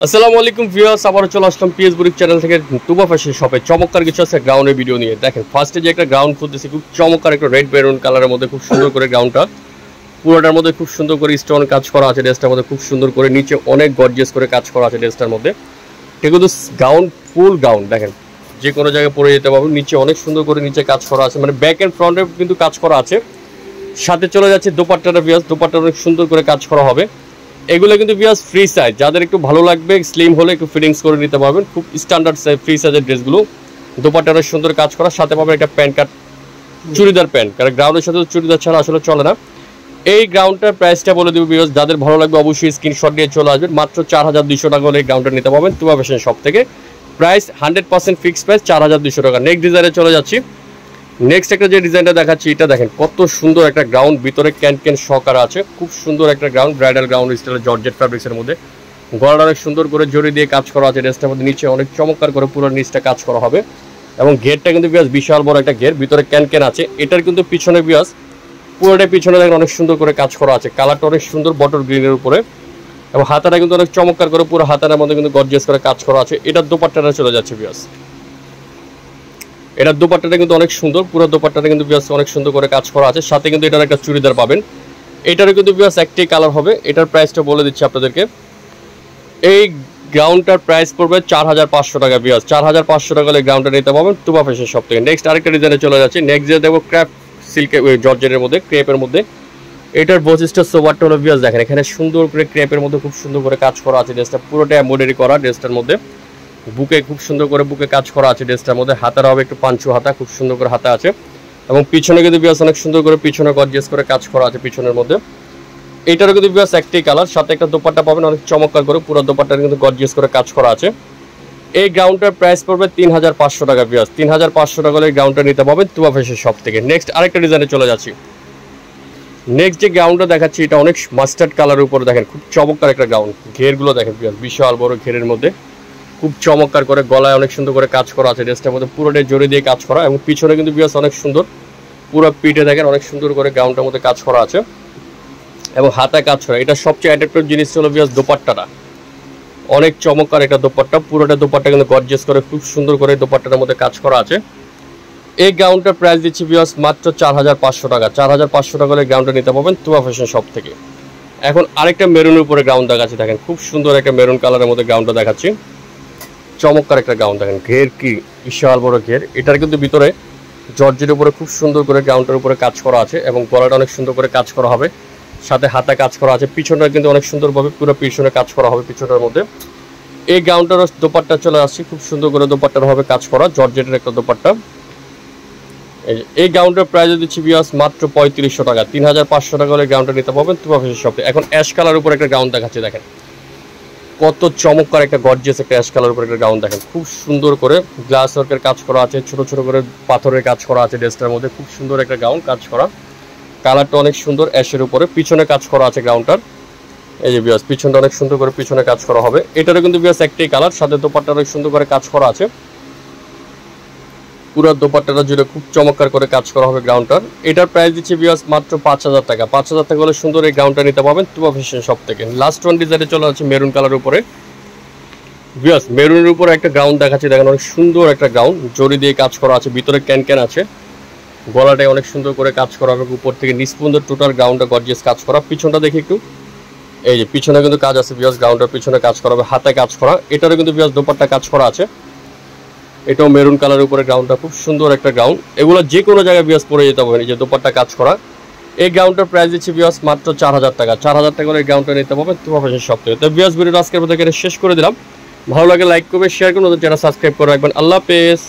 আসসালামু আলাইকুম ভিউয়ার্স, আবারও চলে আসলাম পিএস বুটিক চ্যানেল থেকে তুবা ফ্যাশন শপে চমৎকার কিছু আছে গ্রাউন্ডের ভিডিও নিয়ে। দেখেন ফার্স্টে যে একটা গ্রাউন্ড খুলতেছি, খুব চমৎকার একটা রেড মেরুন কালারের মধ্যে খুব সুন্দর করে গ্রাউন্ডটা পুরোটার মধ্যে খুব সুন্দর করে স্টোন কাজ করা আছে। ড্রেসটার মধ্যে খুব সুন্দর করে নিচে অনেক গর্জিয়াস করে কাজ করা আছে ড্রেসটার মধ্যে। ঠিক কিন্তু গাউন ফুল গাউন দেখেন যে কোনো জায়গায় পরে যেতে পারবেন। নিচে অনেক সুন্দর করে নিচে কাজ করা আছে, মানে ব্যাক অ্যান্ড ফ্রন্টে কিন্তু কাজ করা আছে। সাথে চলে যাচ্ছে দোপাট্টাটা, ভিউয়ার্স দোপাট্টা অনেক সুন্দর করে কাজ করা হবে। এগুলো কিন্তু ভিউয়ার্স ফ্রি সাইজ, যাদের একটু ভালো লাগবে স্লিম হলে একটু ফিটিংস করে নিতে পারবেন। খুব স্ট্যান্ডার্ড সাইজ ফ্রি সাইজের ড্রেসগুলো, দোপাট্টা অনেক সুন্দর কাজ করা। সাথে পাবেন একটা প্যান্ট কাট চুড়িদার প্যান্ট, কারণ গ্রাউন্ডের সাথে চুড়িদার ছাড়া আসলে চলে না। এই গ্রাউন্ডটার প্রাইসটা বলে দেবো ভিউয়ার্স, যাদের ভালো লাগবে অবশ্যই স্ক্রিনশট দিয়ে চলে আসবেন। মাত্র 4200 টাকা হলে এই গ্রাউন্ডটা নিতে পারবেন তুবা ফ্যাশন শপ থেকে। প্রাইস 100% ফিক্সড প্রাইস 4200 টাকা। নেক্সট ডিজাইনে চলে যাচ্ছি। নেক্সট একটা যে ডিজাইনটা দেখাচ্ছি, এটা দেখেন কত সুন্দর একটা গ্রাউন্ড, ভিতরে ক্যান ক্যান সহকারে আছে। খুব সুন্দর একটা গ্রাউন্ড, ব্রাইডাল গ্রাউন্ড স্টাইলের জর্জেট ফ্যাব্রিক্সের মধ্যে গলাটা অনেক সুন্দর করে জড়ি দিয়ে কাজ করা আছে। ড্রেসটার মধ্যে নিচে অনেক চমৎকার করে পুরো নিচটা কাজ করা হবে এবং ঘেরটা কিন্তু বিয়াস বিশাল বড় একটা ঘের, ভিতরে ক্যান ক্যান আছে। এটার কিন্তু পিছনে বিয়াস পুরোটাই পিছনে দেখেন অনেক সুন্দর করে কাজ করা আছে। কালারটা অনেক সুন্দর বটল গ্রিনের উপরে এবং হাতাটা কিন্তু অনেক চমৎকার করে পুরো হাতার মধ্যে কিন্তু গর্জিয়াস করে কাজ করা আছে। এটার দোপাট্টাটা চলে যাচ্ছে বিয়াস, এটার দোপাট্টাটা কিন্তু অনেক সুন্দর, পুরো দোপাট্টাটা কিন্তু বিয়াস অনেক সুন্দর করে কাজ করা আছে। সাথে কিন্তু এটার একটা চুড়িদার পাবেন, এটারও কিন্তু বিয়াস একটাই কালার হবে। এটার প্রাইসটা বলে দিচ্ছি আপনাদেরকে, এই গ্রাউন্ডটার প্রাইস পড়বে 4500 টাকা বিয়াস। 4500 টাকা এই গ্রাউন্ডটা নিতে পারবেন তুবা ফ্যাশন শপ থেকে। নেক্সট আরেকটা ডিজাইনে চলে যাচ্ছে। নেক্সট যে দেখবো ক্র্যাপ সিল্কের জর্জেটের মধ্যে ক্রেপের মধ্যে। এটার বৈশিষ্ট্য সোবারটা হলো বিয়াস দেখেন এখানে সুন্দর করে ক্রেপের মধ্যে খুব সুন্দর করে কাজ করা আছে। ড্রেসটা পুরোটা এমব্রয়ডারি করা ড্রেসটার মধ্যে, বুকে খুব সুন্দর করে বুকে কাজ করা আছে ড্রেসটার মধ্যে। হাতার হবে একটু পাঁচু হাতা, খুব সুন্দর করে হাতা আছে এবং পিছনে কিন্তু বিয়াস অনেক সুন্দর করে পিছনে গর্জিয়াস করে কাজ করা আছে পিছনের মধ্যে। এইটারও কিন্তু বিয়াস একটাই কালার, সাথে একটা দোপাট্টা পাবেন অনেক চমৎকার করে, পুরো দোপাট্টার কিন্তু গর্জিয়াস করে কাজ করা আছে। এই গ্রাউন্ডটার প্রাইস পড়বে 3500 টাকা বিয়াস। 3500 টাকা এই গ্রাউন্ডটা নিতে পারবেন তুবা ফ্যাশন শপ থেকে। নেক্সট আরেকটা ডিজাইনে চলে যাচ্ছি। নেক্সট যে গ্রাউন্ডটা দেখাচ্ছি, এটা অনেক মাস্টার্ড কালারের উপরে দেখেন খুব চমৎকার একটা গ্রাউন্ড। ঘেরগুলো দেখেন বিয়াস বিশাল বড় ঘেরের মধ্যে খুব চমৎকার করে গলায় অনেক সুন্দর করে কাজ করা আছে। ড্রেসটার মধ্যে পুরোটাই জড়ি দিয়ে কাজ করা এবং পিছনে কিন্তু বিয়াস অনেক সুন্দর, পুরো পিঠে দেখেন অনেক সুন্দর করে গ্রাউন্ডটার মধ্যে কাজ করা আছে এবং হাতায় কাজ করা। এটা সবচেয়ে অ্যাট্রাক্টিভ জিনিস হলো বিয়াস দোপাট্টাটা, অনেক চমৎকার একটা দোপাট্টা। পুরোটা দোপাট্টা কিন্তু গর্জিয়াস করে খুব সুন্দর করে দোপাট্টার মধ্যে কাজ করা আছে। এই গ্রাউন্ডটার প্রাইস দিচ্ছি বিয়াস মাত্র 4500 টাকা। 4500 টাকা হলে গ্রাউন্ডটা নিতে পারবেন তুবা ফ্যাশন শপ থেকে। এখন আরেকটা মেরুনের উপরে গ্রাউন্ড দেখাচ্ছি, দেখেন খুব সুন্দর একটা মেরুন কালারের মধ্যে গ্রাউন্ডটা দেখাচ্ছি। চমৎকার একটা গ্রাউন্ড দেখেন, ঘের কি বিশাল বড় ঘের। এটার কিন্তু ভিতরে জর্জের উপরে খুব সুন্দর করে গ্রাউন্ডের উপরে কাজ করা আছে এবং গলাটা অনেক সুন্দর করে কাজ করা হবে। সাথে হাতা কাজ করা আছে, পিছনটা কিন্তু অনেক সুন্দরভাবে পুরো পিছনে কাজ করা হবে পিছনের মধ্যে। এই গ্রাউন্ডটার দোপাট্টা চলে আসছে, খুব সুন্দর করে দোপাট্টার হবে কাজ করা, জর্জেটের একটা দোপাট্টা। এই গ্রাউন্ডের প্রাইস দিচ্ছি বিয়াস মাত্র 3500 টাকা। 3500 টাকা হলে গ্রাউন্ডটা নিতে পারবেন তুবা ফ্যাশন শপে। এখন অ্যাশ কালার উপর একটা গ্রাউন্ড দেখাচ্ছি, দেখেন কত চমৎকার একটা গর্জিয়াস একটা অ্যাশ কালার উপর একটা গ্রাউন্ড। দেখেন খুব সুন্দর করে গ্লাস ওয়ার্কের কাজ করা আছে, ছোট ছোট করে পাথরের কাজ করা আছে ড্রেসটার মধ্যে। খুব সুন্দর একটা গ্রাউন্ড কাজ করা, কালারটা অনেক সুন্দর অ্যাশের উপরে, পিছনে কাজ করা আছে গ্রাউন্ডটার। এই যে বিয়াস পিছনটা অনেক সুন্দর করে পিছনে কাজ করা হবে। এটারও কিন্তু বিয়াস একটাই কালার, সাথে দোপাট্টা অনেক সুন্দর করে কাজ করা আছে। পুরো দোপাট্টাটা জুড়ে খুব চমৎকার করে কাজ করা হবে গ্রাউন্ডটার। এটার প্রাইস দিচ্ছি বিয়াস মাত্র 5000 টাকা। 5000 টাকা হলে সুন্দর এই গ্রাউন্ডটা নিতে পারবেন তুবা ফ্যাশন শপ থেকে। লাস্ট ওয়ান ডিজাইনে চলে যাচ্ছে মেরুন কালার উপরে। বিয়াস মেরুনের উপরে একটা গ্রাউন্ড দেখাচ্ছি, দেখেন অনেক সুন্দর একটা গ্রাউন্ড, জড়ি দিয়ে কাজ করা আছে, ভিতরে ক্যান ক্যান আছে, গলাটায় অনেক সুন্দর করে কাজ করা হবে। উপর থেকে নিচ পর্যন্ত টোটাল গ্রাউন্ডটা গর্জিয়াস কাজ করা। পিছনটা দেখি একটু, এই যে পিছনে কিন্তু কাজ আছে বিয়াস, গ্রাউন্ডের পিছনে কাজ করা হবে, হাতে কাজ করা। এটারও কিন্তু বিয়াস দোপাট্টা কাজ করা আছে। এটাও মেরুন কালারের উপরে গ্রাউন্ডটা খুব সুন্দর একটা গ্রাউন্ড। এগুলো যে কোনো জায়গায় বিয়াস পরে যেতে পারবেন। এই যে দোপাট্টা কাজ করা। এই গ্রাউন্ডটার প্রাইস দিচ্ছি বিয়াস মাত্র 4000 টাকা। 4000 টাকা করে এই গ্রাউন্ডটা নিতে পারবেন তুবা ফ্যাশন শপ থেকে। তো বিয়াস ভিডিওটা আজকের মতো শেষ করে দিলাম। ভালো লাগে লাইক করবে, শেয়ার করুন, চ্যানেল সাবস্ক্রাইব করে রাখবেন। আল্লাহ হাফেজ।